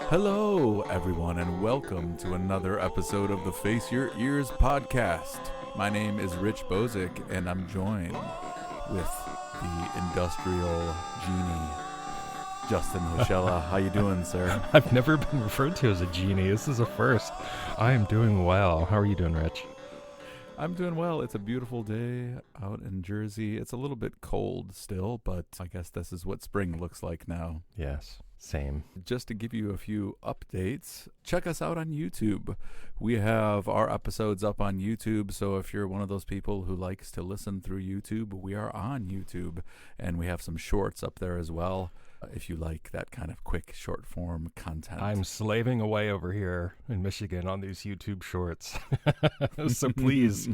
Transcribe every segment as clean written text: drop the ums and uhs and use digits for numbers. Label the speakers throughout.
Speaker 1: Hello, everyone, and welcome to another episode of the Face Your Ears podcast. My name is Rich Bozick, and I'm joined with the industrial genie, Justin Hoshella. How you doing, sir?
Speaker 2: I've never been referred to as a genie. This is a first. I am doing well. How are you doing, Rich?
Speaker 1: I'm doing well. It's a beautiful day out in Jersey. It's a little bit cold still, but I guess this is what spring looks like now.
Speaker 2: Yes, same.
Speaker 1: Just to give you a few updates, check us out on YouTube. We have our episodes up on YouTube, so if you're one of those people who likes to listen through YouTube, we are on YouTube, and we have some shorts up there as well, if you like that kind of quick short form content.
Speaker 2: I'm slaving away over here in Michigan on these YouTube shorts. So please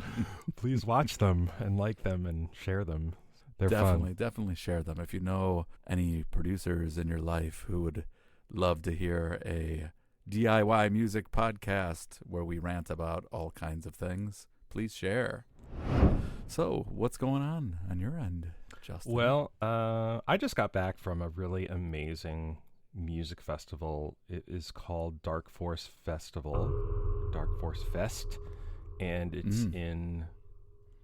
Speaker 2: watch them and like them and share them. They're fun.
Speaker 1: Definitely share them. If you know any producers in your life who would love to hear a DIY music podcast where we rant about all kinds of things, please share. So, what's going on your end, Justin?
Speaker 2: Well, I just got back from a really amazing music festival. It is called Dark Force Fest, and it's in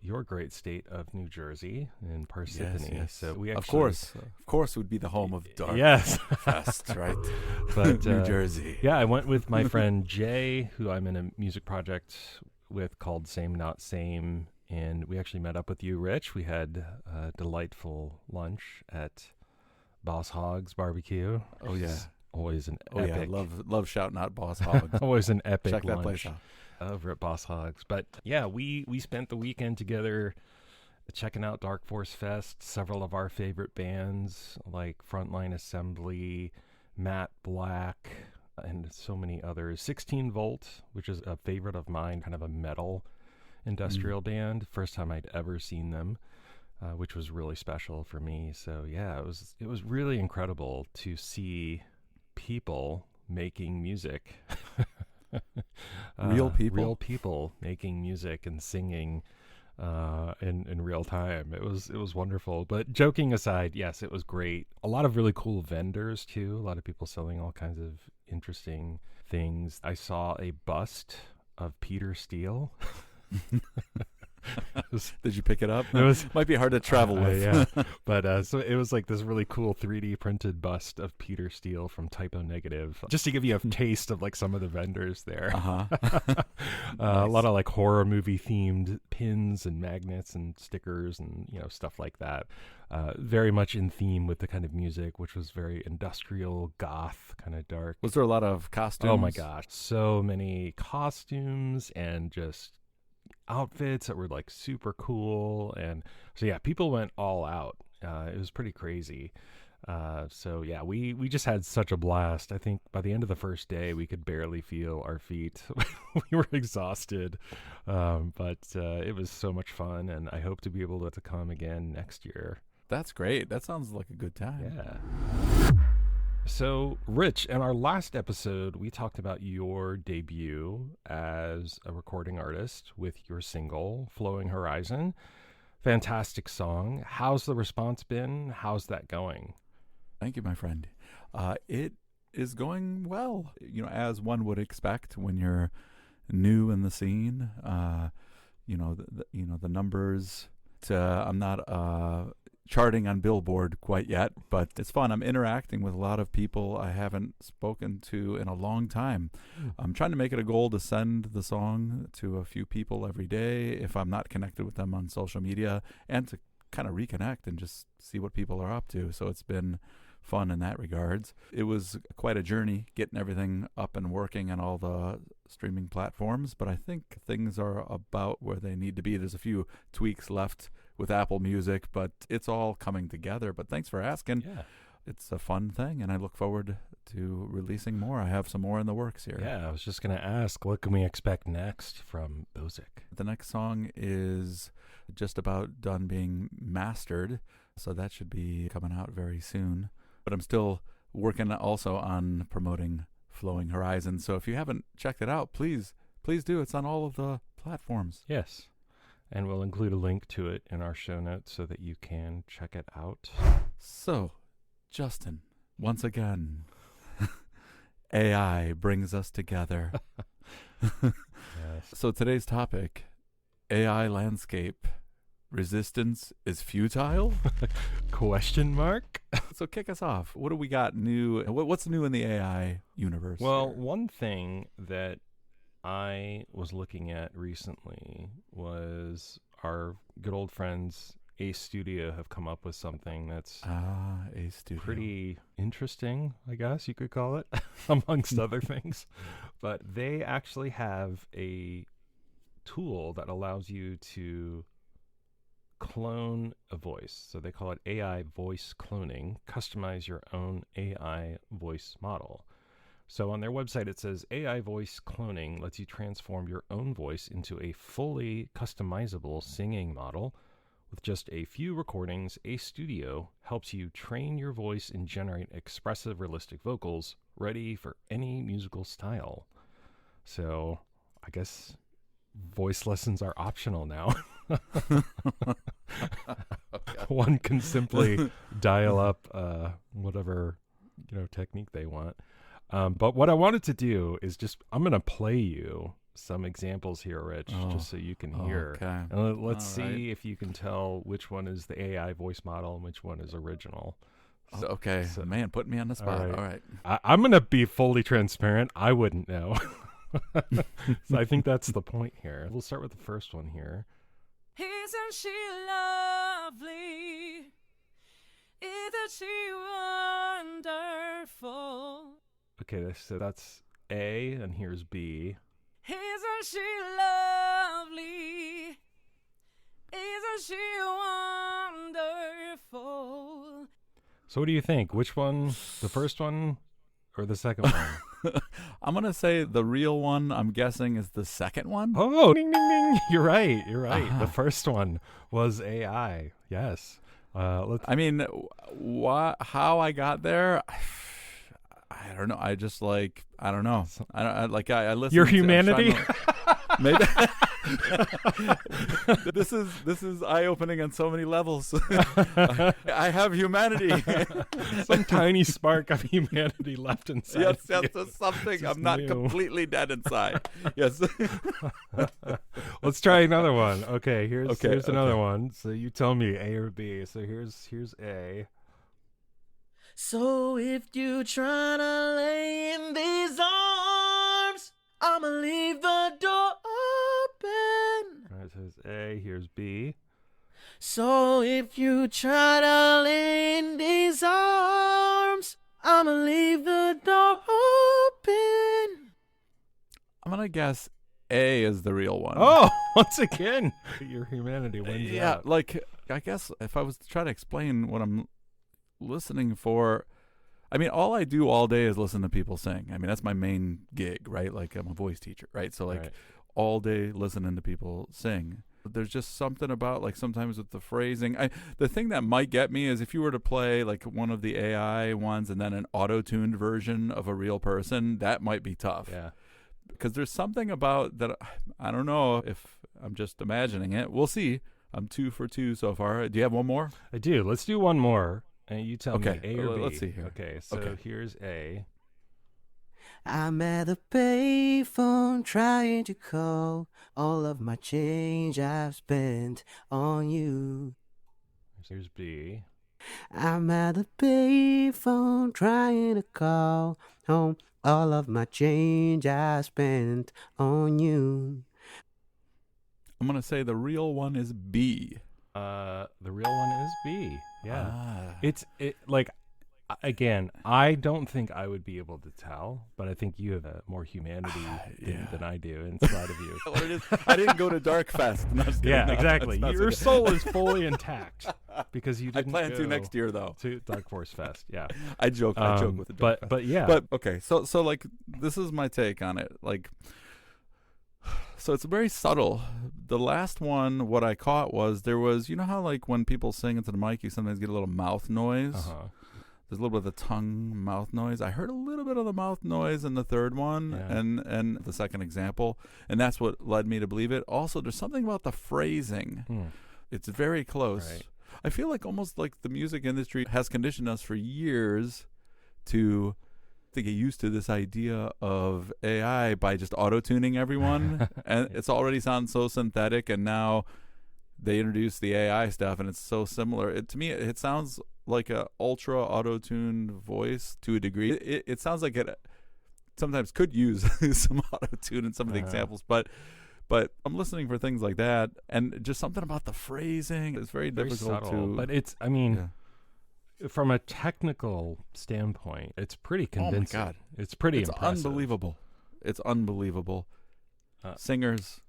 Speaker 2: your great state of New Jersey, in Parsippany.
Speaker 1: Yes.
Speaker 2: So we
Speaker 1: actually, of course, would be the home of Dark Fest, right?
Speaker 2: But
Speaker 1: New Jersey.
Speaker 2: Yeah, I went with my friend Jay, who I'm in a music project with called Same Not Same. And we actually met up with you, Rich. We had a delightful lunch at Boss Hogg's Barbecue.
Speaker 1: Oh, yeah.
Speaker 2: Always an
Speaker 1: epic.
Speaker 2: Yeah,
Speaker 1: love shouting out Boss Hogg's.
Speaker 2: Always an epic
Speaker 1: Check
Speaker 2: lunch
Speaker 1: that place out.
Speaker 2: Over at Boss Hogg's. But yeah, we spent the weekend together checking out Dark Force Fest. Several of our favorite bands like Frontline Assembly, Matt Black, and so many others. 16 Volt, which is a favorite of mine, kind of a metal industrial band. First time I'd ever seen them, which was really special for me. So yeah, it was really incredible to see people making music.
Speaker 1: Real
Speaker 2: people making music and singing in real time. It was wonderful. But joking aside, yes, it was great. A lot of really cool vendors too. A lot of people selling all kinds of interesting things. I saw a bust of Peter Steele.
Speaker 1: Did you pick it up? It might be hard to travel with.
Speaker 2: Yeah, but so it was like this really cool 3D printed bust of Peter Steele from Typo Negative, just to give you a taste of like some of the vendors there.
Speaker 1: Nice.
Speaker 2: A lot of like horror movie themed pins and magnets and stickers and stuff like that. Very much in theme with the kind of music, which was very industrial, goth, kind of dark.
Speaker 1: Was there a lot of costumes?
Speaker 2: Oh my gosh, so many costumes and just outfits that were like super cool. And so yeah, people went all out. It was pretty crazy. So yeah, we just had such a blast. I think by the end of the first day we could barely feel our feet. We were exhausted, but it was so much fun, and I hope to be able to come again next year.
Speaker 1: That's great. That sounds like a good time.
Speaker 2: Yeah. So, Rich, in our last episode, we talked about your debut as a recording artist with your single, Flowing Horizon. Fantastic song. How's the response been? How's that going?
Speaker 1: Thank you, my friend. It is going well, as one would expect when you're new in the scene. The numbers. I'm not charting on Billboard quite yet, but it's fun. I'm interacting with a lot of people I haven't spoken to in a long time. I'm trying to make it a goal to send the song to a few people every day if I'm not connected with them on social media, and to kind of reconnect and just see what people are up to. So it's been fun in that regards. It was quite a journey getting everything up and working on all the streaming platforms, but I think things are about where they need to be. There's a few tweaks left with Apple Music, but it's all coming together. But thanks for asking.
Speaker 2: Yeah.
Speaker 1: It's a fun thing, and I look forward to releasing more. I have some more in the works here.
Speaker 2: Yeah, I was just going to ask, what can we expect next from Bozick?
Speaker 1: The next song is just about done being mastered, so that should be coming out very soon. But I'm still working also on promoting Flowing Horizon, so if you haven't checked it out, please do. It's on all of the platforms.
Speaker 2: Yes. And we'll include a link to it in our show notes so that you can check it out.
Speaker 1: So, Justin, once again, AI brings us together.
Speaker 2: Yes.
Speaker 1: So today's topic, AI landscape. Resistance is futile?
Speaker 2: Question mark?
Speaker 1: So kick us off. What do we got new? What's new in the AI universe?
Speaker 2: Well,
Speaker 1: here?
Speaker 2: one thing that I was looking at recently was our good old friends A Studio have come up with something that's
Speaker 1: A Studio.
Speaker 2: pretty interesting, I guess you could call it, amongst other things. But they actually have a tool that allows you to clone a voice. So they call it AI voice cloning, customize your own AI voice model. So on their website, it says AI voice cloning lets you transform your own voice into a fully customizable singing model. With just a few recordings, A Studio helps you train your voice and generate expressive, realistic vocals ready for any musical style. So I guess voice lessons are optional now. One can simply dial up whatever technique they want. But what I wanted to do is I'm going to play you some examples here, Rich, just so you can hear.
Speaker 1: Okay.
Speaker 2: And let's see
Speaker 1: right.
Speaker 2: if you can tell which one is the AI voice model and which one is original.
Speaker 1: Okay.
Speaker 2: So-
Speaker 1: Man, put me on the spot.
Speaker 2: right.
Speaker 1: All right.
Speaker 2: I'm going to be fully transparent. I wouldn't know. So I think that's the point here. We'll start with the first one here.
Speaker 3: Isn't she lovely? Isn't she wonderful?
Speaker 2: Okay, so that's A, and here's B.
Speaker 3: Isn't she lovely? Isn't she wonderful?
Speaker 2: So what do you think? Which one, the first one or the second one?
Speaker 1: I'm going to say the real one, I'm guessing, is the second one.
Speaker 2: Oh, ding, ding, ding. You're right. You're right.
Speaker 1: Uh-huh.
Speaker 2: The first one was AI. Yes. Let's.
Speaker 1: I mean, how I got there, I don't know. I just I don't know. I listen.
Speaker 2: Your
Speaker 1: to- I'm trying
Speaker 2: humanity?
Speaker 1: to- maybe this is eye-opening on so many levels. I have humanity.
Speaker 2: Some tiny spark of humanity left inside.
Speaker 1: Yes,
Speaker 2: of you.
Speaker 1: that's something.
Speaker 2: Just
Speaker 1: I'm not
Speaker 2: new.
Speaker 1: completely dead inside. Yes.
Speaker 2: Let's try another one. Okay, here's another
Speaker 1: okay.
Speaker 2: one. So you tell me A or B. So here's A.
Speaker 3: So if you tryna lay in these arms, I'ma leave the door open.
Speaker 2: All right, so here's A. Here's B.
Speaker 3: So if you tryna lay in these arms, I'ma leave the door open.
Speaker 1: I'm gonna guess A is the real one.
Speaker 2: Oh, once again, your humanity wins
Speaker 1: yeah.
Speaker 2: out.
Speaker 1: I guess if I was to try to explain what I'm listening for, I mean, all I do all day is listen to people sing. I mean, that's my main gig, right? Like, I'm a voice teacher, right? So
Speaker 2: Right.
Speaker 1: all day listening to people sing. But there's just something about sometimes with the phrasing. The thing that might get me is if you were to play one of the AI ones and then an auto-tuned version of a real person, that might be tough.
Speaker 2: Yeah.
Speaker 1: Because there's something about that. I don't know if I'm just imagining it. We'll see. I'm 2 for 2 so far. Do you have one more?
Speaker 2: I do. Let's do one more. And you tell
Speaker 1: Okay,
Speaker 2: me A or B.
Speaker 1: let's see here.
Speaker 2: Okay, so
Speaker 1: Okay.
Speaker 2: here's A.
Speaker 3: I'm at the payphone trying to call all of my change I've spent on you.
Speaker 2: Here's B.
Speaker 3: I'm at the payphone trying to call home all of my change I spent on you.
Speaker 1: I'm going to say the real one is B.
Speaker 2: The real one is B. Yeah.
Speaker 1: Ah.
Speaker 2: Again, I don't think I would be able to tell, but I think you have more humanity
Speaker 1: Yeah.
Speaker 2: than I do inside of you.
Speaker 1: What it is. I didn't go to Dark Fest. No, I'm just kidding.
Speaker 2: Yeah,
Speaker 1: No,
Speaker 2: exactly.
Speaker 1: that's not
Speaker 2: Your
Speaker 1: so
Speaker 2: soul is fully intact because you
Speaker 1: I
Speaker 2: didn't
Speaker 1: plan
Speaker 2: go
Speaker 1: to next year, though.
Speaker 2: to Dark Force Fest. Yeah.
Speaker 1: I joke with the Dark Fest.
Speaker 2: But yeah.
Speaker 1: But okay, so this is my take on it. So it's very subtle. The last one, what I caught was there was, you know how when people sing into the mic, you sometimes get a little mouth noise.
Speaker 2: Uh-huh.
Speaker 1: There's a little bit of the tongue mouth noise. I heard a little bit of the mouth noise in the third one
Speaker 2: Yeah.
Speaker 1: and the second example, and that's what led me to believe it. Also, there's something about the phrasing. It's very close.
Speaker 2: Right.
Speaker 1: I feel almost like the music industry has conditioned us for years to to get used to this idea of AI by just auto-tuning everyone, and it's already sounds so synthetic, and now they introduce the AI stuff, and it's so similar. To me, it sounds like a ultra auto-tuned voice to a degree. It sounds like it sometimes could use some auto-tune in some of the examples, but I'm listening for things like that, and just something about the phrasing is very difficult
Speaker 2: subtle,
Speaker 1: to.
Speaker 2: but it's, I mean, from a technical standpoint, it's pretty convincing.
Speaker 1: Oh my God.
Speaker 2: It's pretty
Speaker 1: It's
Speaker 2: impressive.
Speaker 1: unbelievable. It's unbelievable. Singers,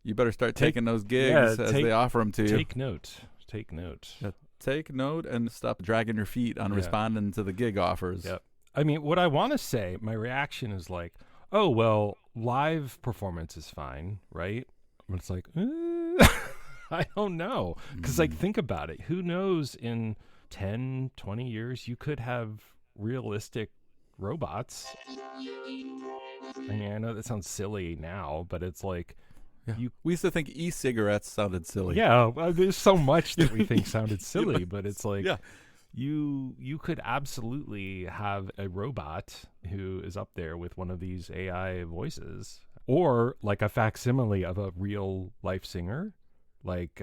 Speaker 1: you better start taking those gigs as they offer them to you.
Speaker 2: Take note. Take note.
Speaker 1: Yeah, take note and stop dragging your feet on responding to the gig offers.
Speaker 2: Yep. I mean, what I want to say, my reaction is like, oh, well, live performance is fine, right? But it's like, I don't know. Because, like, think about it. Who knows, in 10, 20 years, you could have realistic robots. I mean, I know that sounds silly now, but it's like,
Speaker 1: we used to think e-cigarettes sounded silly.
Speaker 2: Yeah, well, there's so much that we think sounded silly, but it's like, you could absolutely have a robot who is up there with one of these AI voices, or like a facsimile of a real life singer, like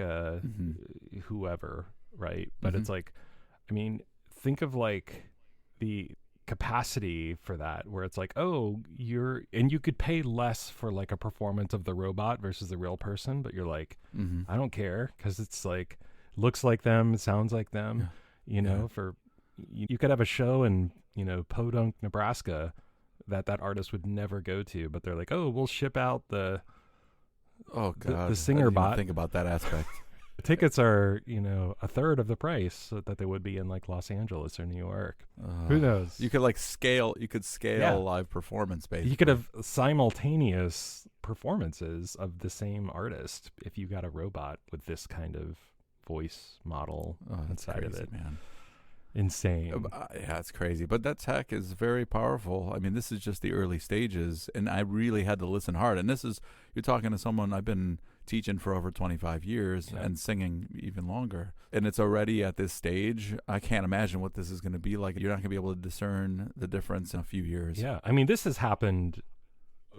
Speaker 2: whoever, right? But it's like, I mean, think of like the capacity for that, where it's like, oh, you could pay less for like a performance of the robot versus the real person, but you're like, I don't care, because it's like, looks like them, sounds like them. You know, for you could have a show in, you know, Podunk, Nebraska that artist would never go to, but they're like, oh, we'll ship out the singer bot.
Speaker 1: Think about that aspect.
Speaker 2: Tickets are, you know, a third of the price that they would be in like Los Angeles or New York. Who knows?
Speaker 1: You could like scale. You could scale live performance basically.
Speaker 2: You could have simultaneous performances of the same artist if you got a robot with this kind of voice model inside
Speaker 1: crazy,
Speaker 2: of it.
Speaker 1: Man.
Speaker 2: Insane.
Speaker 1: Yeah, it's crazy. But that tech is very powerful. I mean, this is just the early stages, and I really had to listen hard. And you're talking to someone, I've been teaching for over 25 years and singing even longer. And it's already at this stage. I can't imagine what this is going to be like. You're not going to be able to discern the difference in a few years.
Speaker 2: Yeah. I mean, this has happened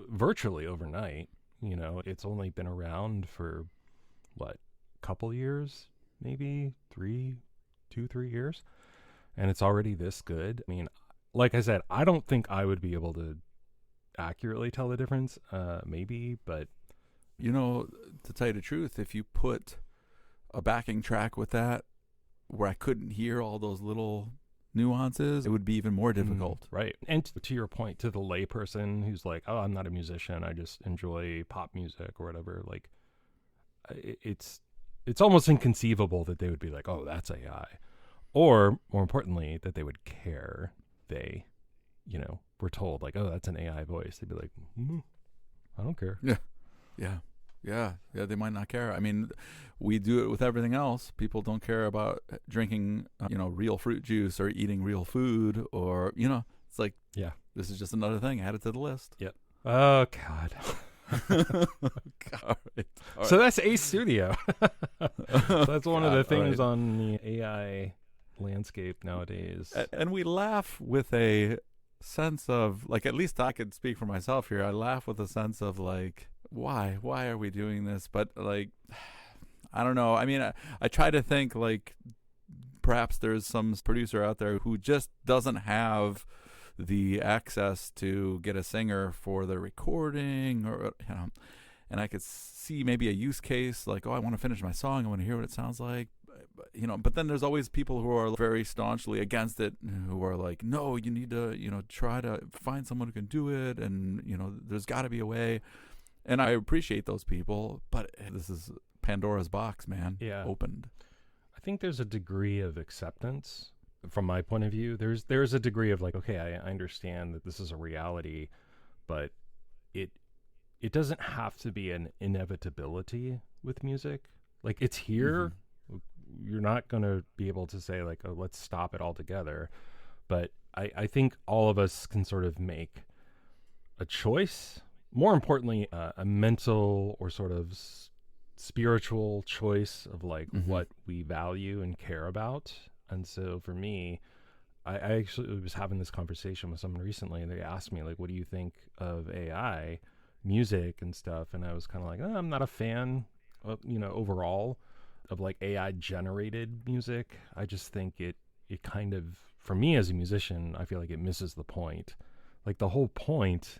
Speaker 2: virtually overnight. You know, it's only been around for, what, couple years? Maybe 3 years, and it's already this good. I mean, like I said, I don't think I would be able to accurately tell the difference, maybe, but
Speaker 1: you know, to tell you the truth, if you put a backing track with that where I couldn't hear all those little nuances, it would be even more difficult.
Speaker 2: Right. And to your point, to the layperson who's like, oh, I'm not a musician, I just enjoy pop music or whatever, like, it's almost inconceivable that they would be like, oh, that's AI. Or, more importantly, that they would care. They, you know, were told, like, oh, that's an AI voice. They'd be like, I don't care.
Speaker 1: Yeah, they might not care. I mean, we do it with everything else. People don't care about drinking, real fruit juice or eating real food or, it's like, this is just another thing. Add it to the list.
Speaker 2: Yep. Oh, God.
Speaker 1: All right.
Speaker 2: So that's A Studio. So that's one of the things on the AI landscape nowadays.
Speaker 1: And we laugh with a sense of, like, at least I could speak for myself here. I laugh with a sense of, like, why are we doing this? But, like, I don't know. I mean, I try to think, like, perhaps there's some producer out there who just doesn't have the access to get a singer for the recording, or and I could see maybe a use case like, oh, I want to finish my song, I want to hear what it sounds like, but then there's always people who are very staunchly against it, who are like, no, you need to try to find someone who can do it, and there's got to be a way. And I appreciate those people, but this is Pandora's box, man. Opened.
Speaker 2: I think there's a degree of acceptance. From my point of view, there's a degree of like, okay, I understand that this is a reality, but it doesn't have to be an inevitability with music. Like, it's here. You're not going to be able to say like, oh, let's stop it altogether. But I think all of us can sort of make a choice. More importantly, a mental or sort of spiritual choice of like what we value and care about. And so for me, I actually was having this conversation with someone recently, and they asked me, like, what do you think of AI music and stuff? And I was kind of like, I'm not a fan of, overall of like AI generated music. I just think it kind of, for me as a musician, I feel like it misses the point. Like the whole point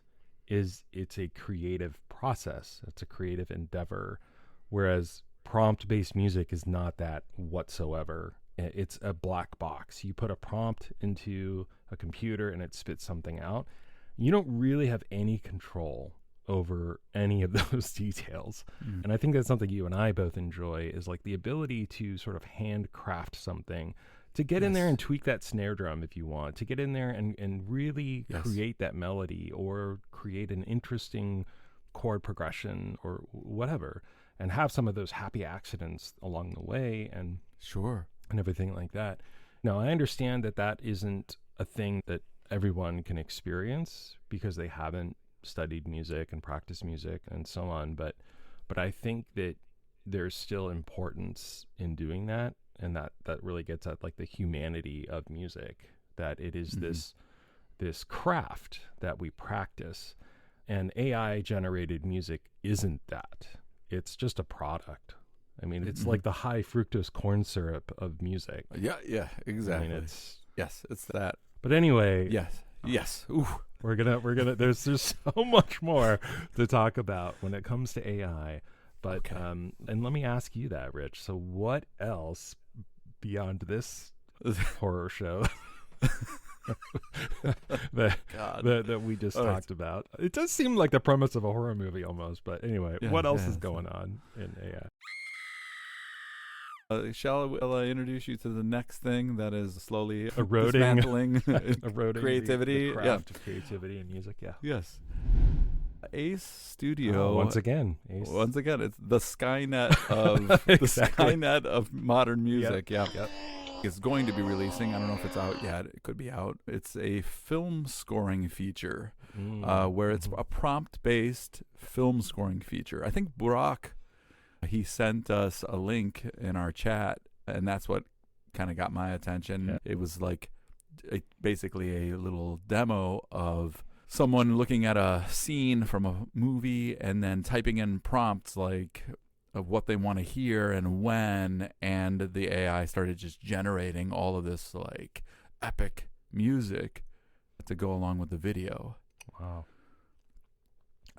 Speaker 2: is it's a creative process. It's a creative endeavor. Whereas prompt-based music is not that whatsoever. It's a black box. You put a prompt into a computer and it spits something out. You don't really have any control over any of those details. And I think that's something you and I both enjoy, is like the ability to sort of handcraft something, to get in there and tweak that snare drum if you want, to get in there and really create that melody or create an interesting chord progression or whatever, and have some of those happy accidents along the way and everything like that. Now, I understand that that isn't a thing that everyone can experience because they haven't studied music and practiced music and so on, but I think that there's still importance in doing that, and that really gets at like the humanity of music, that it is this craft that we practice, and AI generated music isn't that. It's just a product. I mean, it's like the high fructose corn syrup of music.
Speaker 1: Yeah, exactly.
Speaker 2: I mean, it's
Speaker 1: that.
Speaker 2: But anyway,
Speaker 1: yes. Ooh.
Speaker 2: we're gonna. There's so much more to talk about when it comes to AI. But and let me ask you that, Rich. So, what else beyond this horror show that we just talked about? It does seem like the premise of a horror movie almost. But anyway, what else is going on in AI?
Speaker 1: Shall I introduce you to the next thing that is slowly
Speaker 2: eroding
Speaker 1: creativity,
Speaker 2: the craft of creativity and music?
Speaker 1: Yes. Ace Studio.
Speaker 2: Once again,
Speaker 1: it's the Skynet of Skynet of modern music. Yep. It's going to be releasing. I don't know if it's out yet. It could be out. It's a film scoring feature, where it's a prompt-based film scoring feature. I think Burak, he sent us a link in our chat, and that's what kind of got my attention. Yeah. It was like basically a little demo of someone looking at a scene from a movie and then typing in prompts like of what they want to hear and when, and the AI started just generating all of this like epic music to go along with the video.
Speaker 2: Wow.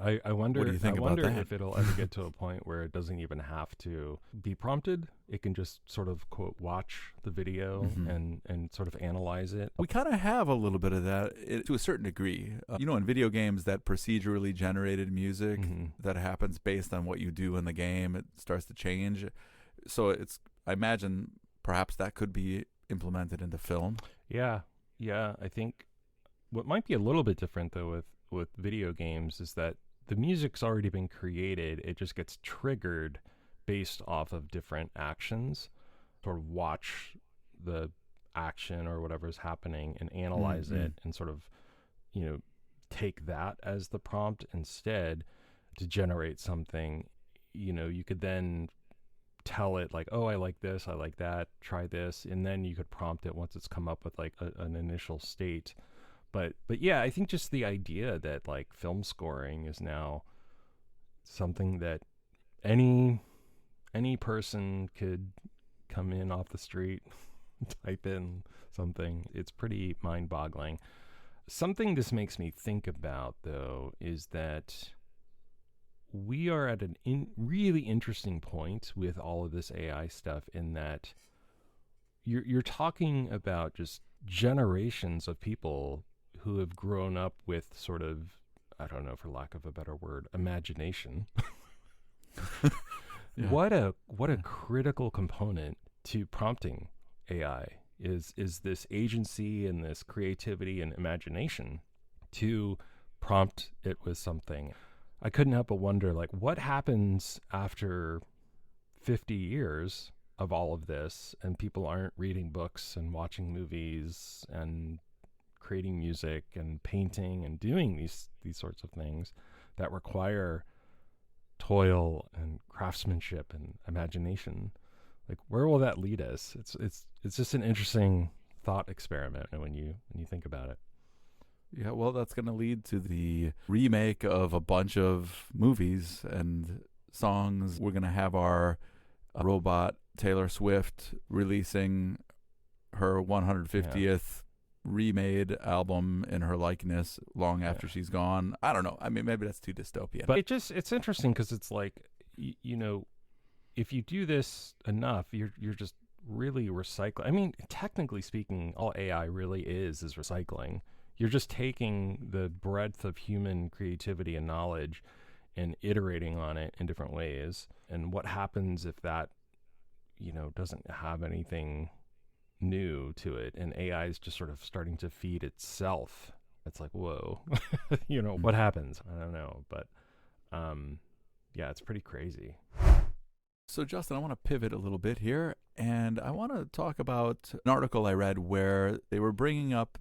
Speaker 2: I wonder,
Speaker 1: what do you think about that?
Speaker 2: If it'll ever get to a point where it doesn't even have to be prompted. It can just sort of, quote, watch the video and sort of analyze it.
Speaker 1: We kind of have a little bit of that to a certain degree. In video games, that procedurally generated music that happens based on what you do in the game, it starts to change. So I imagine perhaps that could be implemented into film.
Speaker 2: Yeah. I think what might be a little bit different, though, with video games is that the music's already been created. It just gets triggered based off of different actions. Sort of watch the action or whatever's happening and analyze it and sort of, take that as the prompt instead to generate something. You could then tell it like, oh, I like this, I like that, try this. And then you could prompt it once it's come up with like an initial state. But yeah, I think just the idea that like film scoring is now something that any person could come in off the street, type in something. It's pretty mind-boggling. Something this makes me think about, though, is that we are at a really interesting point with all of this AI stuff, in that you're talking about just generations of people who have grown up with sort of, I don't know, for lack of a better word, imagination. What a critical component to prompting AI is this agency and this creativity and imagination to prompt it with something. I couldn't help but wonder, like, what happens after 50 years of all of this and people aren't reading books and watching movies and creating music and painting and doing these sorts of things that require toil and craftsmanship and imagination. Like, where will that lead us? It's just an interesting thought experiment when you think about it.
Speaker 1: Yeah, well, that's going to lead to the remake of a bunch of movies and songs. We're going to have our robot Taylor Swift releasing her 150th remade album in her likeness long after she's gone. I don't know. I mean, maybe that's too dystopian.
Speaker 2: But it's interesting because it's like, if you do this enough, you're just really recycling. I mean, technically speaking, all AI really is recycling. You're just taking the breadth of human creativity and knowledge and iterating on it in different ways. And what happens if that, doesn't have anything new to it, and AI is just sort of starting to feed itself? It's like, whoa, what happens? I don't know. But yeah, it's pretty crazy.
Speaker 1: So, Justin, I want to pivot a little bit here, and I want to talk about an article I read where they were bringing up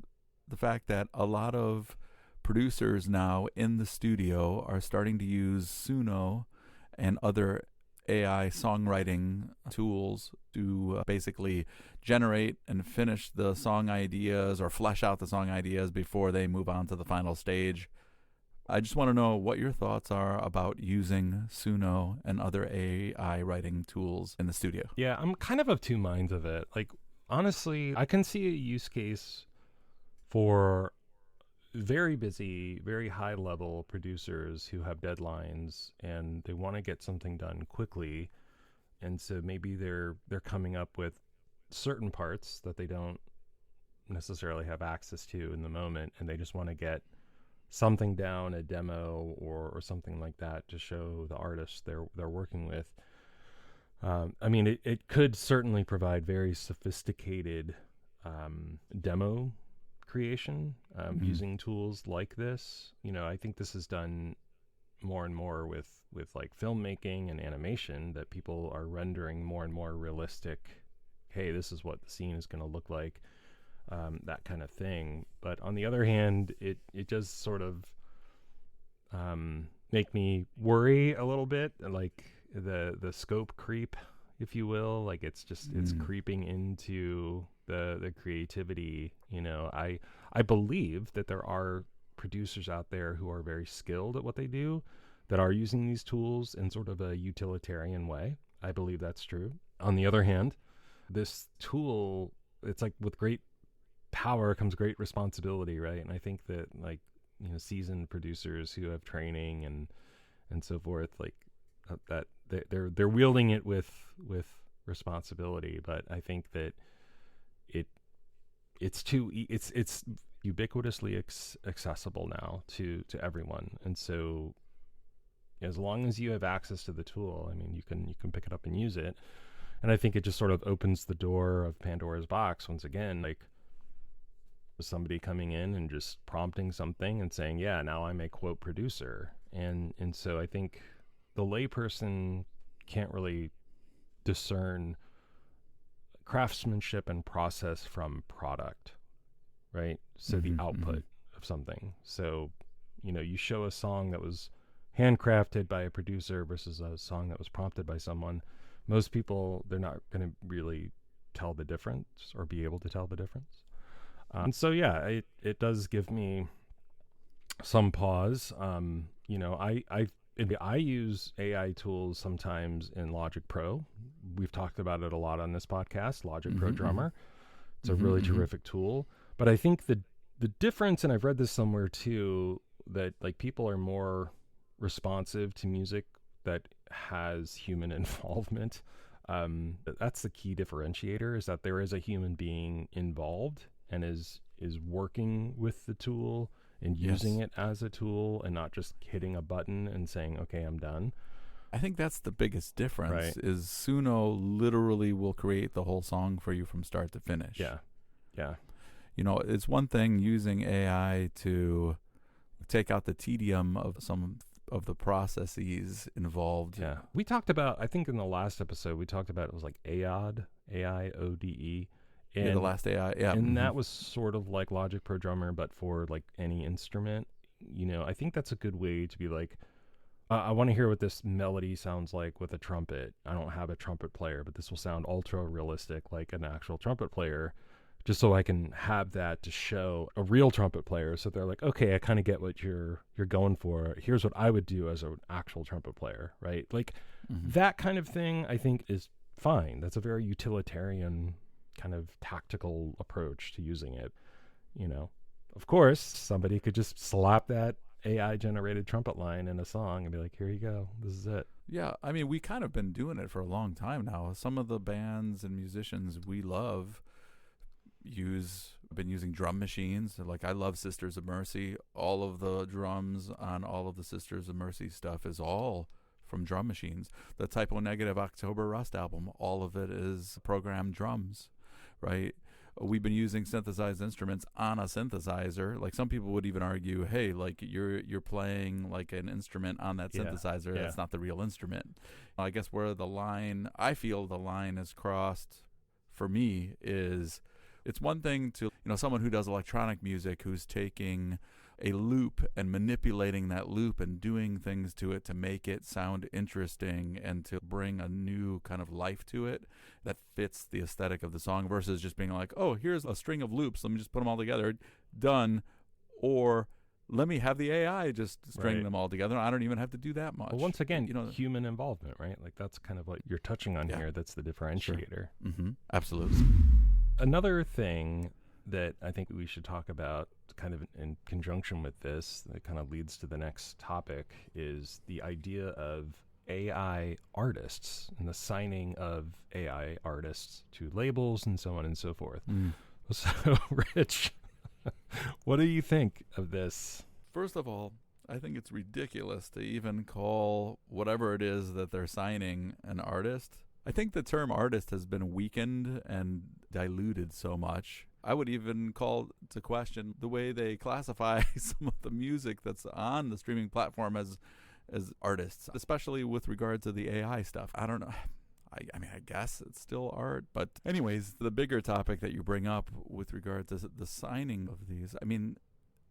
Speaker 1: the fact that a lot of producers now in the studio are starting to use Suno and other AI songwriting tools to basically generate and finish the song ideas or flesh out the song ideas before they move on to the final stage. I just want to know what your thoughts are about using Suno and other AI writing tools in the studio.
Speaker 2: Yeah, I'm kind of two minds of it. Like, honestly, I can see a use case for very busy, very high level producers who have deadlines and they want to get something done quickly. And so maybe they're coming up with certain parts that they don't necessarily have access to in the moment, and they just want to get something down, a demo or something like that, to show the artists they're working with. I mean, it could certainly provide very sophisticated demo creation using tools like this. I think this is done more and more with like filmmaking and animation, that people are rendering more and more realistic, hey, this is what the scene is going to look like. That kind of thing. But on the other hand, it does sort of make me worry a little bit, like the scope creep, if you will. Like, it's creeping into the creativity. I believe that there are producers out there who are very skilled at what they do, that are using these tools in sort of a utilitarian way. I believe that's true. On the other hand, this tool, it's like with great power comes great responsibility, right? And I think that, like, seasoned producers who have training and so forth, like that they're wielding it with responsibility. But I think that it's ubiquitously accessible now to everyone. And so as long as you have access to the tool, I mean, you can pick it up and use it. And I think it just sort of opens the door of Pandora's box once again, like somebody coming in and just prompting something and saying, yeah, now I'm a quote producer. And so I think the layperson can't really discern craftsmanship and process from product, right? So the output of something. So, you show a song that was handcrafted by a producer versus a song that was prompted by someone. Most people, they're not going to really tell the difference or be able to tell the difference. And so, yeah, it does give me some pause. I use AI tools sometimes in Logic Pro. We've talked about it a lot on this podcast, Logic Pro Drummer. It's a really terrific tool. But I think the difference, and I've read this somewhere too, that like people are more responsive to music that has human involvement. That's the key differentiator, is that there is a human being involved and is working with the tool and using it as a tool, and not just hitting a button and saying, okay, I'm done.
Speaker 1: I think that's the biggest difference,
Speaker 2: right?
Speaker 1: Is Suno literally will create the whole song for you from start to finish.
Speaker 2: Yeah.
Speaker 1: It's one thing using AI to take out the tedium of some of the processes involved.
Speaker 2: Yeah. We talked about, I think in the last episode, we talked about, it was like AIODE, AIODE. And
Speaker 1: the last AI, yeah.
Speaker 2: And that was sort of like Logic Pro Drummer, but for like any instrument. I think that's a good way to be like, I want to hear what this melody sounds like with a trumpet. I don't have a trumpet player, but this will sound ultra realistic, like an actual trumpet player, just so I can have that to show a real trumpet player. So they're like, okay, I kind of get what you're going for. Here's what I would do as an actual trumpet player, right? Like that kind of thing, I think is fine. That's a very utilitarian kind of tactical approach to using it. You know, of course, somebody could just slap that AI generated trumpet line in a song and be like, here you go. This is it.
Speaker 1: Yeah, I mean, we kind of been doing it for a long time now. Some of the bands and musicians we love been using drum machines. Like, I love Sisters of Mercy. All of the drums on all of the Sisters of Mercy stuff is all from drum machines. The Typo Negative October Rust album, all of it is programmed drums, right? We've been using synthesized instruments on a synthesizer. Like, some people would even argue, hey, like you're playing like an instrument on that synthesizer.
Speaker 2: Yeah.
Speaker 1: That's not the real instrument. I guess where I feel the line is crossed for me is, it's one thing to, someone who does electronic music who's taking a loop and manipulating that loop and doing things to it to make it sound interesting and to bring a new kind of life to it that fits the aesthetic of the song, versus just being like, oh, here's a string of loops, let me just put them all together, done. Or let me have the AI just string them all together. I don't even have to do that much.
Speaker 2: Well, once again, human involvement, right? Like, that's kind of what you're touching on here. That's the differentiator.
Speaker 1: Sure. Absolutely.
Speaker 2: Another thing that I think we should talk about kind of in conjunction with this, that kind of leads to the next topic, is the idea of AI artists and the signing of AI artists to labels and so on and so forth. So, Rich, what do you think of this?
Speaker 1: First of all, I think it's ridiculous to even call whatever it is that they're signing an artist. I think the term artist has been weakened and diluted so much. I would even call to question the way they classify some of the music that's on the streaming platform as artists, especially with regard to the AI stuff. I don't know. I mean, I guess it's still art. But anyways, the bigger topic that you bring up with regard to the signing of these, I mean,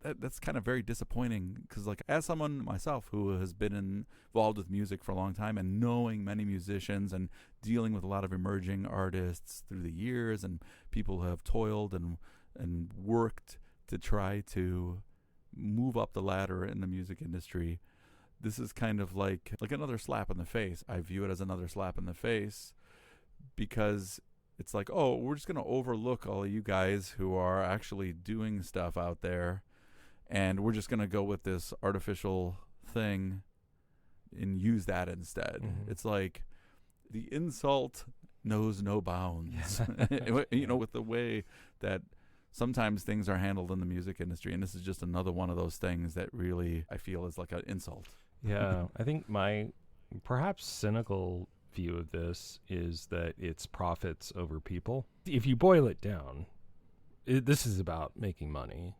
Speaker 1: that's kind of very disappointing, because, like, as someone myself who has been involved with music for a long time and knowing many musicians and dealing with a lot of emerging artists through the years, and people who have toiled and worked to try to move up the ladder in the music industry, this is kind of like another slap in the face. I view it as another slap in the face, because it's like, oh, we're just going to overlook all of you guys who are actually doing stuff out there, and we're just going to go with this artificial thing and use that instead. It's like the insult knows no bounds, with the way that sometimes things are handled in the music industry. And this is just another one of those things that really, I feel, is like an insult.
Speaker 2: Yeah, I think my perhaps cynical view of this is that it's profits over people. If you boil it down, this is about making money.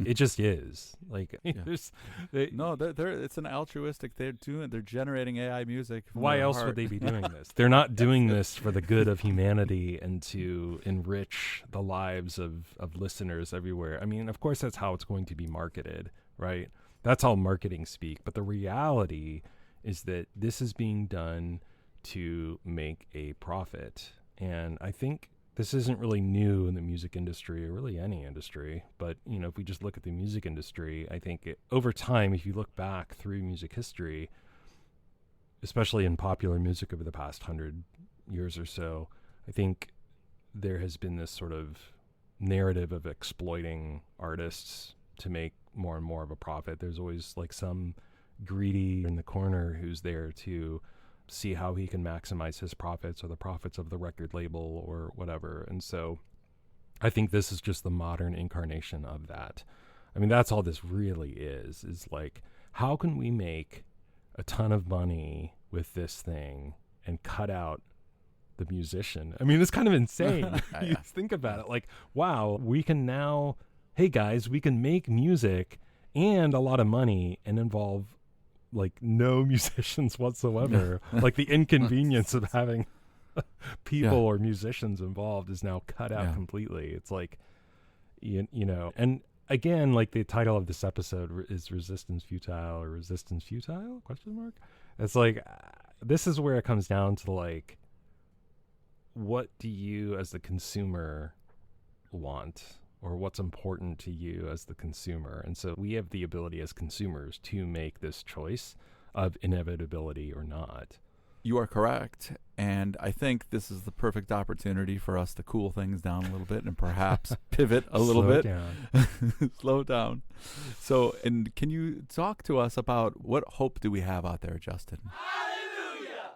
Speaker 2: It just is. Like, it's an altruistic. They're generating AI music. Why else would they be doing this? They're not doing this for the good of humanity and to enrich the lives of listeners everywhere. I mean, of course, that's how it's going to be marketed, right? That's all marketing speak. But the reality is that this is being done to make a profit. And I think this isn't really new in the music industry, or really any industry. But, if we just look at the music industry, I think over time, if you look back through music history, especially in popular music over the past 100 years or so, I think there has been this sort of narrative of exploiting artists to make more and more of a profit. There's always like some greedy in the corner who's there to see how he can maximize his profits or the profits of the record label or whatever. And so I think this is just the modern incarnation of that. I mean, that's all this really is like, how can we make a ton of money with this thing and cut out the musician? I mean, it's kind of insane. You think about it, like, wow, we can now, hey guys, we can make music and a lot of money and involve like no musicians whatsoever. Like, the inconvenience of having people or musicians involved is now cut out completely. It's like, you know, and again, like, the title of this episode is Resistance Futile or Resistance Futile ? It's like, this is where it comes down to, like, what do you as the consumer want or what's important to you as the consumer. And so we have the ability as consumers to make this choice of inevitability or not.
Speaker 1: You are correct. And I think this is the perfect opportunity for us to cool things down a little bit and perhaps pivot a little
Speaker 2: Slow
Speaker 1: bit.
Speaker 2: down.
Speaker 1: Slow down. So, and can you talk to us about what hope do we have out there, Justin?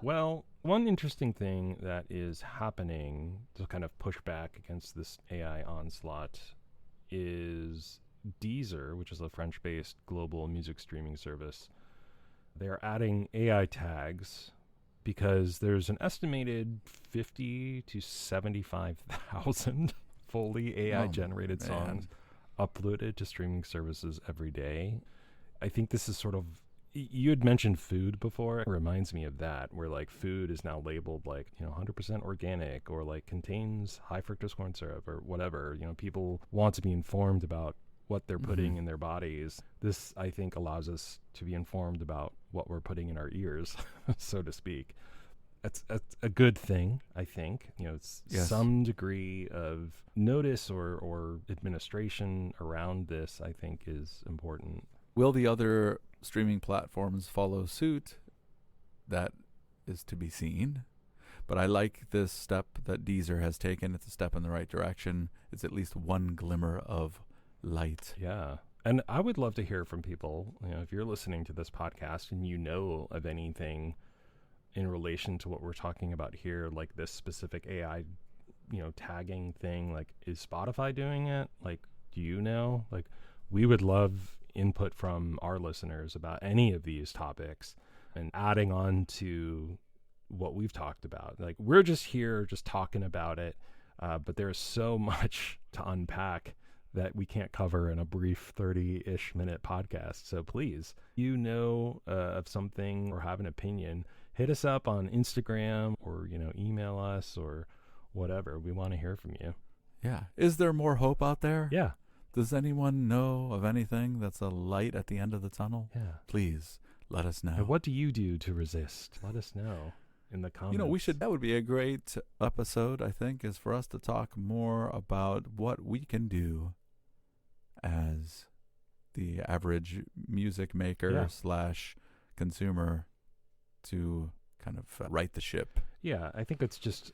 Speaker 2: Well, one interesting thing that is happening to kind of push back against this AI onslaught is Deezer, which is a French-based global music streaming service. They're adding AI tags because there's an estimated 50 to 75,000 fully AI-generated songs uploaded to streaming services every day. I think this is sort of, you had mentioned food before. It reminds me of that, where like food is now labeled like, 100% organic or like contains high fructose corn syrup or whatever. People want to be informed about what they're putting in their bodies. This, I think, allows us to be informed about what we're putting in our ears, so to speak. That's a good thing, I think. It's some degree of notice or administration around this, I think, is important.
Speaker 1: Will the other streaming platforms follow suit? That is to be seen. But I like this step that Deezer has taken. It's a step in the right direction. It's at least one glimmer of light.
Speaker 2: Yeah. And I would love to hear from people. If you're listening to this podcast and you know of anything in relation to what we're talking about here, like this specific AI, tagging thing, like, is Spotify doing it? Like, do you know? Like, we would love input from our listeners about any of these topics and adding on to what we've talked about. Like, we're just here just talking about it, but there's so much to unpack that we can't cover in a brief 30-ish minute podcast. So please, of something or have an opinion, hit us up on Instagram or, email us or whatever. We want to hear from you.
Speaker 1: Yeah. Is there more hope out there?
Speaker 2: Yeah.
Speaker 1: Does anyone know of anything that's a light at the end of the tunnel?
Speaker 2: Yeah.
Speaker 1: Please let us know.
Speaker 2: And what do you do to resist? Let us know in the comments.
Speaker 1: That would be a great episode, I think, is for us to talk more about what we can do as the average music maker / consumer to kind of right the ship.
Speaker 2: Yeah, I think it's just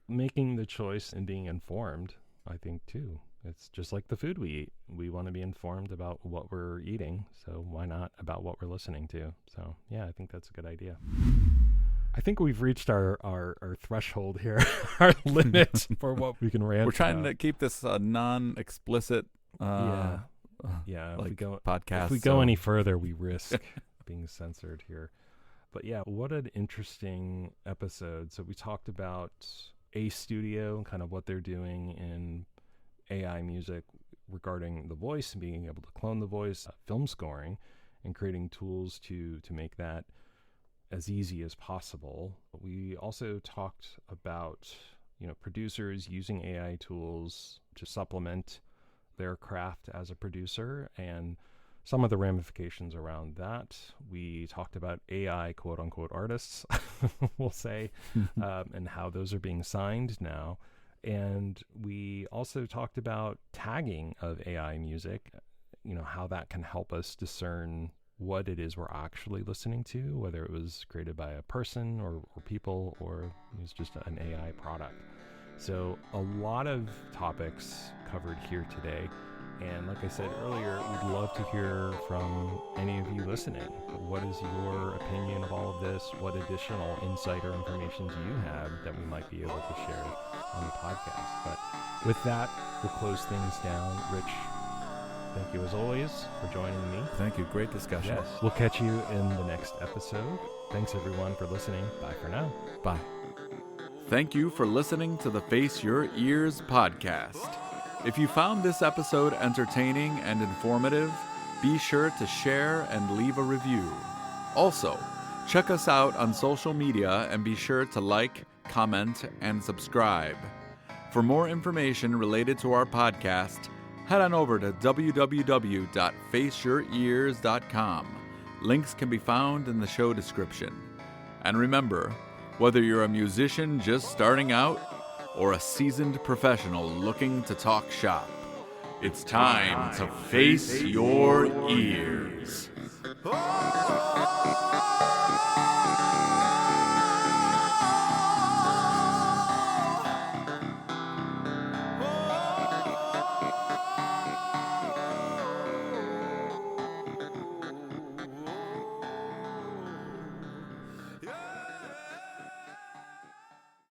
Speaker 2: making the choice and being informed, I think, too. It's just like the food we eat. We want to be informed about what we're eating, so why not about what we're listening to? So, yeah, I think that's a good idea. I think we've reached our threshold here, our limit for what we can rant.
Speaker 1: We're trying to keep this non-explicit
Speaker 2: like
Speaker 1: podcast.
Speaker 2: If we go any further, we risk being censored here. But yeah, what an interesting episode. So we talked about A Studio and kind of what they're doing in AI music regarding the voice and being able to clone the voice, film scoring, and creating tools to make that as easy as possible. We also talked about, producers using AI tools to supplement their craft as a producer and some of the ramifications around that. We talked about AI quote unquote artists, we'll say, and how those are being signed now. And we also talked about tagging of AI music, how that can help us discern what it is we're actually listening to, whether it was created by a person or people, or it's just an AI product. So a lot of topics covered here today. And like I said earlier, we'd love to hear from any of you listening. What is your opinion of all of this? What additional insight or information do you have that we might be able to share on the podcast? But with that, we'll close things down. Rich, thank you as always for joining me.
Speaker 1: Thank you. Great discussion.
Speaker 2: Yes. We'll catch you in the next episode. Thanks everyone for listening. Bye for now.
Speaker 1: Bye. Thank you for listening to the Face Your Ears podcast. If you found this episode entertaining and informative, be sure to share and leave a review. Also, check us out on social media and be sure to like, comment, and subscribe. For more information related to our podcast, head on over to www.faceyourears.com. Links can be found in the show description. And remember, whether you're a musician just starting out or a seasoned professional looking to talk shop. It's time to face your ears.